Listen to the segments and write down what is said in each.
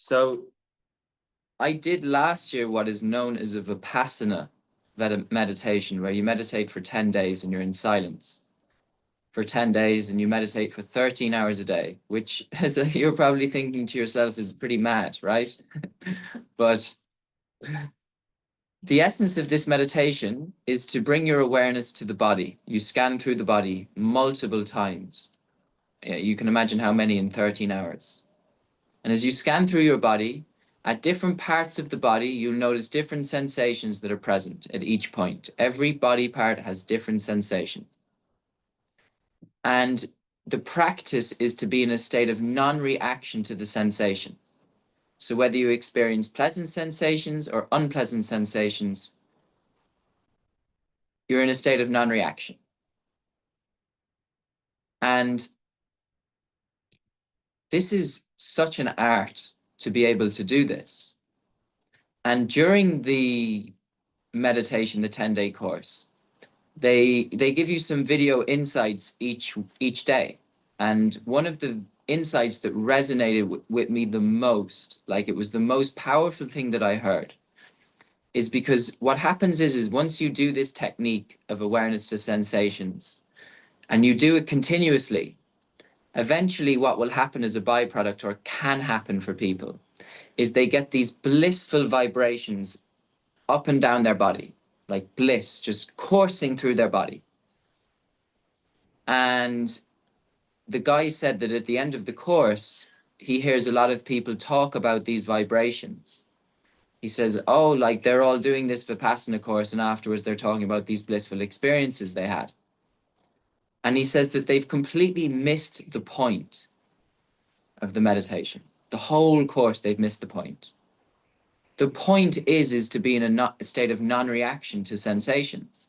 So I did last year what is known as a Vipassana meditation, where you meditate for 10 days and you're in silence for 10 days and you meditate for 13 hours a day, which you're probably thinking to yourself is pretty mad, right? But the essence of this meditation is to bring your awareness to the body. You scan through the body multiple times. You can imagine how many in 13 hours. And as you scan through your body, at different parts of the body, you'll notice different sensations that are present at each point. Every body part has different sensations. And the practice is to be in a state of non-reaction to the sensations. So whether you experience pleasant sensations or unpleasant sensations, you're in a state of non-reaction. And this is such an art to be able to do this. And during the meditation, the 10-day course, they give you some video insights each day. And one of the insights that resonated with me the most, like it was the most powerful thing that I heard, is because what happens is once you do this technique of awareness to sensations and you do it continuously, eventually what will happen as a byproduct, or can happen for people, is they get these blissful vibrations up and down their body, like bliss just coursing through their body. And the guy said that at the end of the course, he hears a lot of people talk about these vibrations. He says, oh, like they're all doing this Vipassana course and afterwards they're talking about these blissful experiences they had. And he says that they've completely missed the point of the meditation. The whole course, they've missed the point. The point is to be in a state of non-reaction to sensations.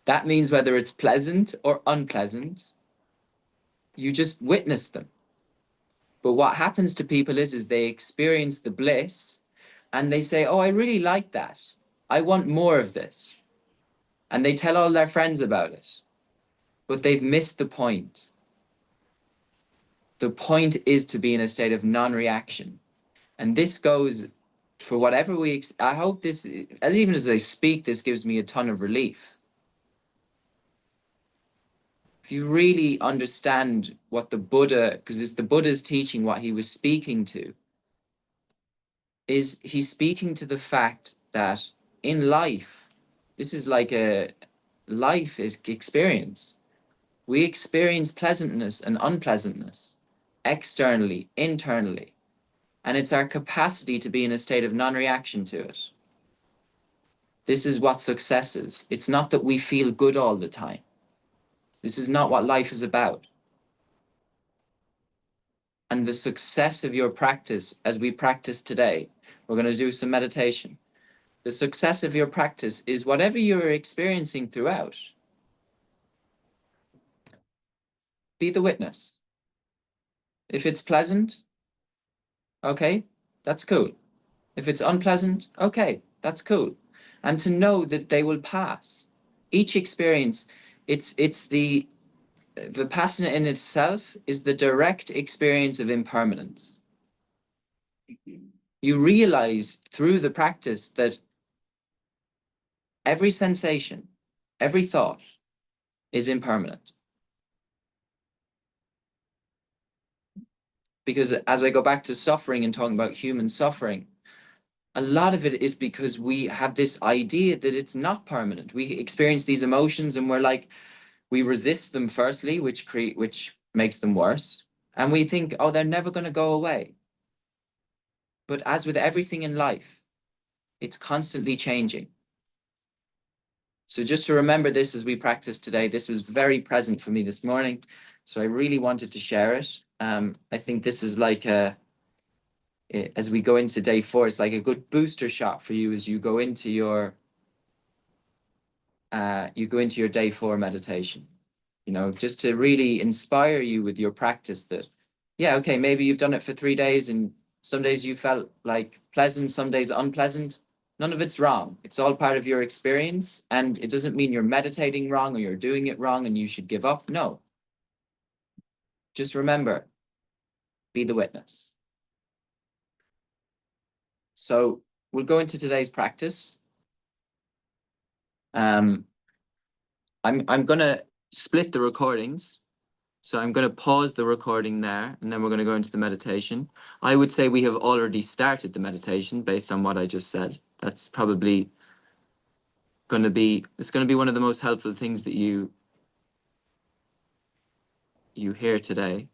That means whether it's pleasant or unpleasant, you just witness them. But what happens to people is they experience the bliss and they say, oh, I really like that. I want more of this. And they tell all their friends about it. But they've missed the point. The point is to be in a state of non-reaction. And this goes for whatever I hope this, even as I speak, this gives me a ton of relief. If you really understand what the Buddha, because it's the Buddha's teaching, what he was speaking to, is he's speaking to the fact that in life, this is like a life is experience. We experience pleasantness and unpleasantness, externally, internally. And it's our capacity to be in a state of non-reaction to it. This is what success is. It's not that we feel good all the time. This is not what life is about. And the success of your practice, as we practice today, we're going to do some meditation. The success of your practice is whatever you're experiencing throughout. Be the witness. If it's pleasant, okay, that's cool. If it's unpleasant, okay, that's cool. And to know that they will pass. Each experience, it's the Vipassana in itself is the direct experience of impermanence. You realize through the practice that every sensation, every thought is impermanent. Because as I go back to suffering and talking about human suffering, a lot of it is because we have this idea that it's not permanent. We experience these emotions and we're like, we resist them firstly, which makes them worse. And we think, oh, they're never going to go away. But as with everything in life, it's constantly changing. So just to remember this as we practice today, this was very present for me this morning. So I really wanted to share it. I think this is like as we go into day 4, it's like a good booster shot for you as you go into your day 4 meditation. You know, just to really inspire you with your practice that, yeah, okay, maybe you've done it for 3 days and some days you felt like pleasant, some days unpleasant. None of it's wrong. It's all part of your experience. And it doesn't mean you're meditating wrong or you're doing it wrong and you should give up. No. Just remember, be the witness. So we'll go into today's practice. I'm gonna split the recordings. So I'm going to pause the recording there, and then we're going to go into the meditation. I would say we have already started the meditation based on what I just said. That's probably going to be, it's going to be one of the most helpful things that you hear today.